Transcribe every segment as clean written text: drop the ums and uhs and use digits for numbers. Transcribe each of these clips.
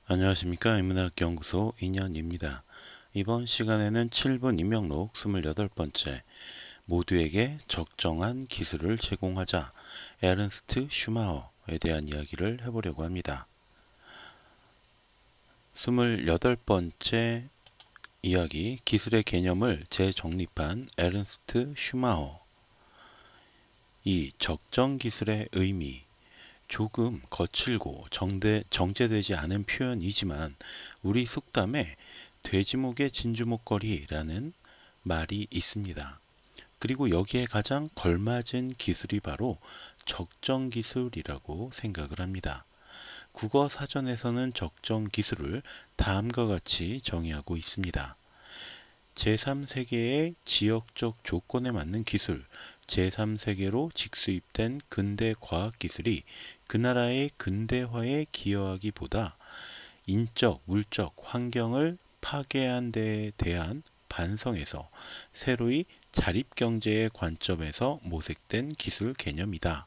안녕하십니까. 인문학연구소 인연입니다. 이번 시간에는 7분 임명록 28번째 모두에게 적정한 기술을 제공하자 에른스트 슈마어에 대한 이야기를 해보려고 합니다. 28번째 이야기 기술의 개념을 재정립한 에른스트 슈마어. 이 적정 기술의 의미 조금 거칠고 정제되지 않은 표현이지만 우리 속담에 돼지목의 진주목걸이라는 말이 있습니다. 그리고 여기에 가장 걸맞은 기술이 바로 적정 기술이라고 생각을 합니다. 국어 사전에서는 적정 기술을 다음과 같이 정의하고 있습니다. 제3세계의 지역적 조건에 맞는 기술, 제3세계로 직수입된 근대 과학기술이 그 나라의 근대화에 기여하기보다 인적, 물적 환경을 파괴한 데에 대한 반성에서 새로이 자립경제의 관점에서 모색된 기술 개념이다.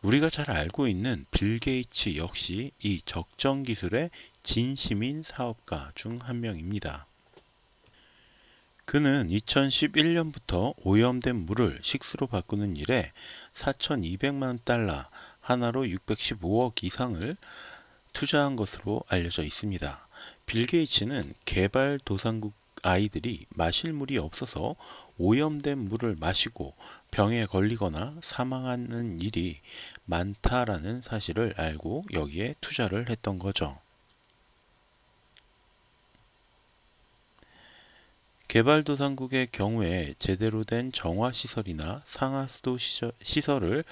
우리가 잘 알고 있는 빌 게이츠 역시 이 적정 기술의 진심인 사업가 중 한 명입니다. 그는 2011년부터 오염된 물을 식수로 바꾸는 일에 4,200만 달러, 하나로 615억 이상을 투자한 것으로 알려져 있습니다. 빌 게이츠는 개발도상국 아이들이 마실 물이 없어서 오염된 물을 마시고 병에 걸리거나 사망하는 일이 많다라는 사실을 알고 여기에 투자를 했던 거죠. 개발도상국의 경우에 제대로 된 정화시설이나 상하수도 시설을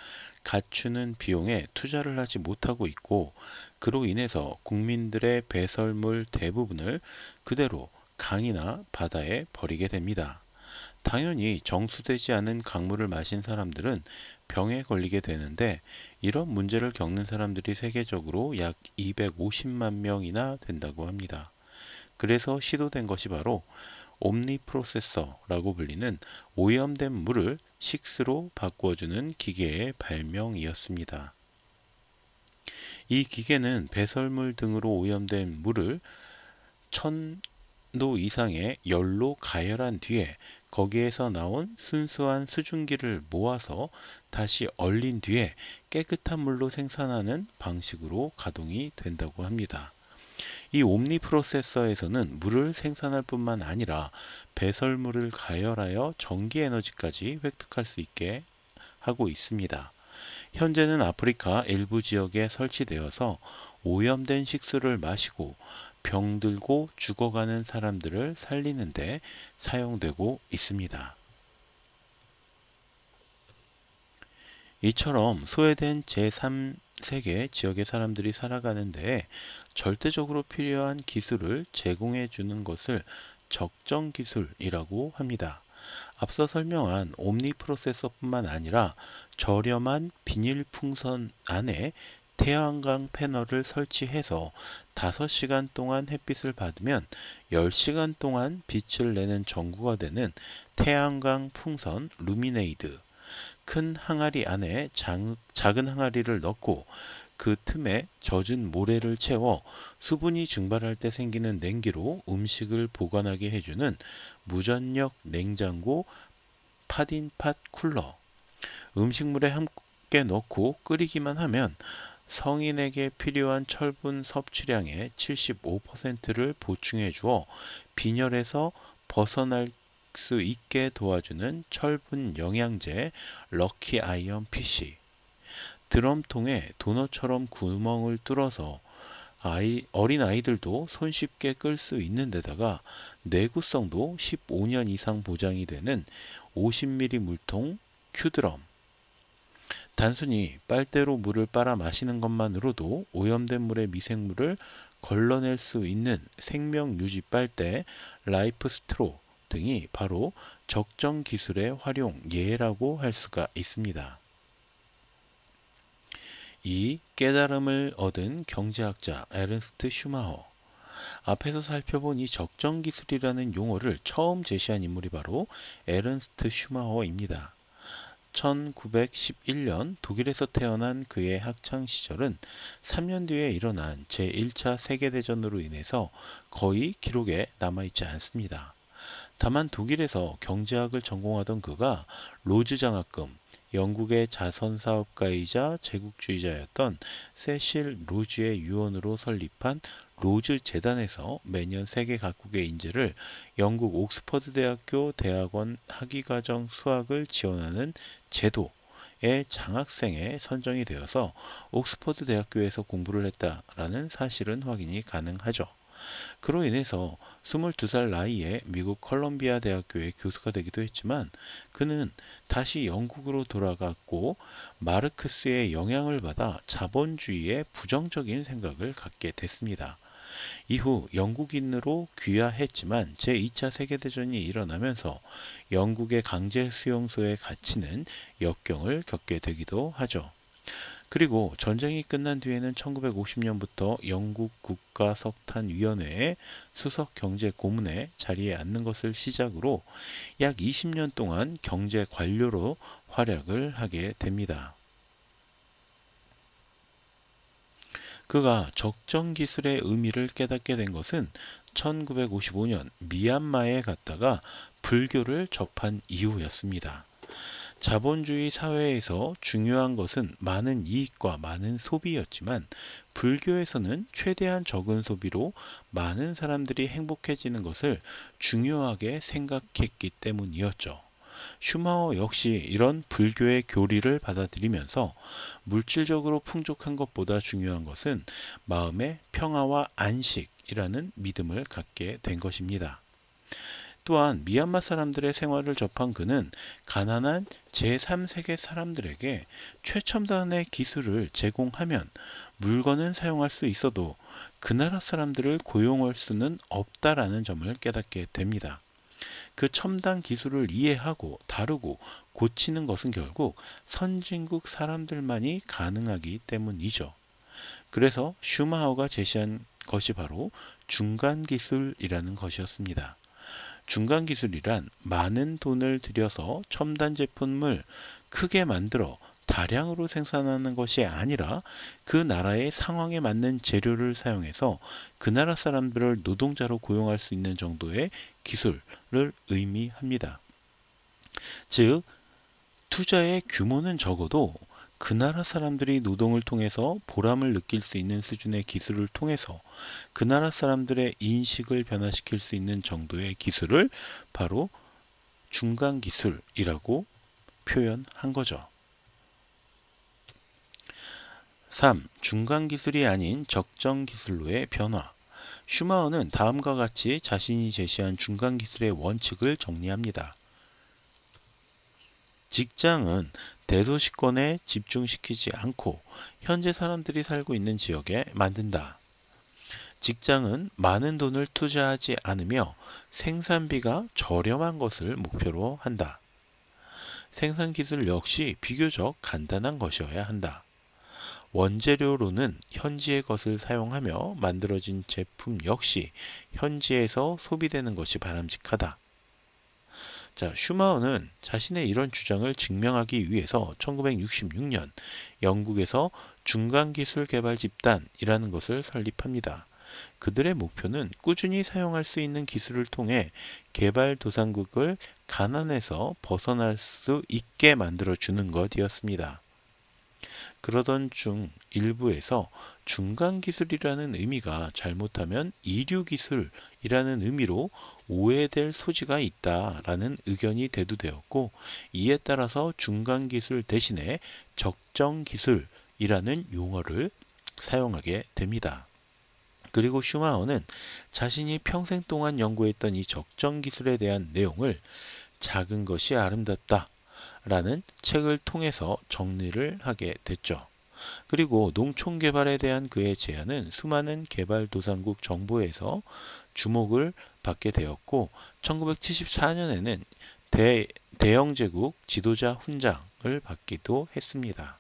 갖추는 비용에 투자를 하지 못하고 있고 그로 인해서 국민들의 배설물 대부분을 그대로 강이나 바다에 버리게 됩니다. 당연히 정수되지 않은 강물을 마신 사람들은 병에 걸리게 되는데 이런 문제를 겪는 사람들이 세계적으로 약 250만 명이나 된다고 합니다. 그래서 시도된 것이 바로 옴니 프로세서라고 불리는 오염된 물을 식수로 바꾸어주는 기계의 발명이었습니다. 이 기계는 배설물 등으로 오염된 물을 1000도 이상의 열로 가열한 뒤에 거기에서 나온 순수한 수증기를 모아서 다시 얼린 뒤에 깨끗한 물로 생산하는 방식으로 가동이 된다고 합니다. 이 옴니 프로세서에서는 물을 생산할 뿐만 아니라 배설물을 가열하여 전기 에너지까지 획득할 수 있게 하고 있습니다. 현재는 아프리카 일부 지역에 설치되어서 오염된 식수를 마시고 병들고 죽어가는 사람들을 살리는데 사용되고 있습니다. 이처럼 소외된 제3세계 지역의 사람들이 살아가는데 절대적으로 필요한 기술을 제공해 주는 것을 적정 기술이라고 합니다. 앞서 설명한 옴니 프로세서뿐만 아니라 저렴한 비닐 풍선 안에 태양광 패널을 설치해서 5시간 동안 햇빛을 받으면 10시간 동안 빛을 내는 전구가 되는 태양광 풍선 루미네이드, 큰 항아리 안에 작은 항아리를 넣고 그 틈에 젖은 모래를 채워 수분이 증발할 때 생기는 냉기로 음식을 보관하게 해주는 무전력 냉장고 팟인팟 쿨러. 음식물에 함께 넣고 끓이기만 하면 성인에게 필요한 철분 섭취량의 75%를 보충해 주어 빈혈에서 벗어날 수 있게 도와주는 철분 영양제 럭키 아이언 PC. 드럼통에 도넛처럼 구멍을 뚫어서 어린 아이들도 손쉽게 끌 수 있는 데다가 내구성도 15년 이상 보장이 되는 50ml 물통 큐드럼. 단순히 빨대로 물을 빨아 마시는 것만으로도 오염된 물의 미생물을 걸러낼 수 있는 생명유지 빨대 라이프 스트로 등이 바로 적정 기술의 활용 예라고 할 수가 있습니다. 이 깨달음을 얻은 경제학자 에른스트 슈마허. 앞에서 살펴본 이 적정 기술이라는 용어를 처음 제시한 인물이 바로 에른스트 슈마허입니다. 1911년 독일에서 태어난 그의 학창 시절은 3년 뒤에 일어난 제1차 세계대전으로 인해서 거의 기록에 남아있지 않습니다. 다만 독일에서 경제학을 전공하던 그가 로즈 장학금, 영국의 자선사업가이자 제국주의자였던 세실 로즈의 유언으로 설립한 로즈 재단에서 매년 세계 각국의 인재를 영국 옥스퍼드 대학교 대학원 학위과정 수학을 지원하는 제도의 장학생에 선정이 되어서 옥스퍼드 대학교에서 공부를 했다라는 사실은 확인이 가능하죠. 그로 인해서 22살 나이에 미국 컬럼비아 대학교의 교수가 되기도 했지만 그는 다시 영국으로 돌아갔고 마르크스의 영향을 받아 자본주의에 부정적인 생각을 갖게 됐습니다. 이후 영국인으로 귀화했지만 제2차 세계대전이 일어나면서 영국의 강제 수용소에 갇히는 역경을 겪게 되기도 하죠. 그리고 전쟁이 끝난 뒤에는 1950년부터 영국 국가석탄위원회의 수석 경제 고문에 자리에 앉는 것을 시작으로 약 20년 동안 경제 관료로 활약을 하게 됩니다. 그가 적정 기술의 의미를 깨닫게 된 것은 1955년 미얀마에 갔다가 불교를 접한 이후였습니다. 자본주의 사회에서 중요한 것은 많은 이익과 많은 소비였지만 불교에서는 최대한 적은 소비로 많은 사람들이 행복해지는 것을 중요하게 생각했기 때문이었죠. 슈마허 역시 이런 불교의 교리를 받아들이면서 물질적으로 풍족한 것보다 중요한 것은 마음의 평화와 안식이라는 믿음을 갖게 된 것입니다. 또한 미얀마 사람들의 생활을 접한 그는 가난한 제3세계 사람들에게 최첨단의 기술을 제공하면 물건은 사용할 수 있어도 그 나라 사람들을 고용할 수는 없다라는 점을 깨닫게 됩니다. 그 첨단 기술을 이해하고 다루고 고치는 것은 결국 선진국 사람들만이 가능하기 때문이죠. 그래서 슈마허가 제시한 것이 바로 중간 기술이라는 것이었습니다. 중간 기술이란 많은 돈을 들여서 첨단 제품을 크게 만들어 다량으로 생산하는 것이 아니라 그 나라의 상황에 맞는 재료를 사용해서 그 나라 사람들을 노동자로 고용할 수 있는 정도의 기술을 의미합니다. 즉, 투자의 규모는 적어도 그 나라 사람들이 노동을 통해서 보람을 느낄 수 있는 수준의 기술을 통해서 그 나라 사람들의 인식을 변화시킬 수 있는 정도의 기술을 바로 중간 기술이라고 표현한 거죠. 3. 중간 기술이 아닌 적정 기술로의 변화. 슈마허는 다음과 같이 자신이 제시한 중간 기술의 원칙을 정리합니다. 직장은 대도시권에 집중시키지 않고 현재 사람들이 살고 있는 지역에 만든다. 직장은 많은 돈을 투자하지 않으며 생산비가 저렴한 것을 목표로 한다. 생산 기술 역시 비교적 간단한 것이어야 한다. 원재료로는 현지의 것을 사용하며 만들어진 제품 역시 현지에서 소비되는 것이 바람직하다. 자, 슈마허는 자신의 이런 주장을 증명하기 위해서 1966년 영국에서 중간기술 개발 집단이라는 것을 설립합니다. 그들의 목표는 꾸준히 사용할 수 있는 기술을 통해 개발도상국을 가난에서 벗어날 수 있게 만들어주는 것이었습니다. 그러던 중 일부에서 중간기술이라는 의미가 잘못하면 이류기술이라는 의미로 오해될 소지가 있다라는 의견이 대두되었고 이에 따라서 중간기술 대신에 적정기술이라는 용어를 사용하게 됩니다. 그리고 슈마허는 자신이 평생 동안 연구했던 이 적정기술에 대한 내용을 작은 것이 아름답다 라는 책을 통해서 정리를 하게 됐죠. 그리고 농촌 개발에 대한 그의 제안은 수많은 개발도상국 정부에서 주목을 받게 되었고 1974년에는 대영제국 지도자 훈장을 받기도 했습니다.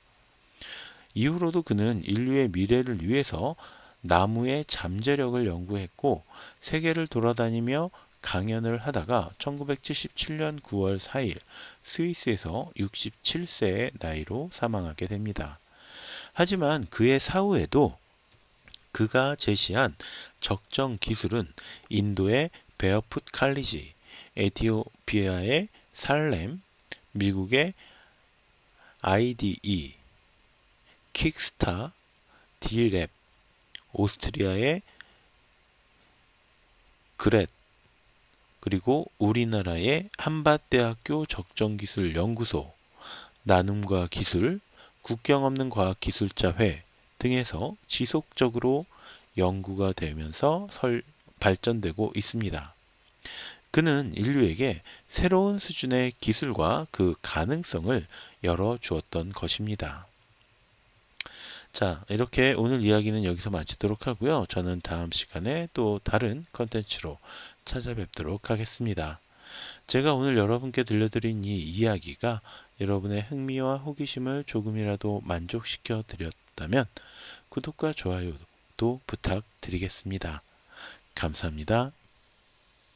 이후로도 그는 인류의 미래를 위해서 나무의 잠재력을 연구했고 세계를 돌아다니며 강연을 하다가 1977년 9월 4일 스위스에서 67세의 나이로 사망하게 됩니다. 하지만 그의 사후에도 그가 제시한 적정 기술은 인도의 베어풋 칼리지, 에티오피아의 살렘, 미국의 IDE, 킥스타, D랩, 오스트리아의 그렛, 그리고 우리나라의 한밭대학교 적정기술연구소, 나눔과 기술, 국경 없는 과학기술자회 등에서 지속적으로 연구가 되면서 발전되고 있습니다. 그는 인류에게 새로운 수준의 기술과 그 가능성을 열어주었던 것입니다. 자, 이렇게 오늘 이야기는 여기서 마치도록 하고요. 저는 다음 시간에 또 다른 컨텐츠로 찾아뵙도록 하겠습니다. 제가 오늘 여러분께 들려드린 이 이야기가 여러분의 흥미와 호기심을 조금이라도 만족시켜 드렸다면 구독과 좋아요도 부탁드리겠습니다. 감사합니다.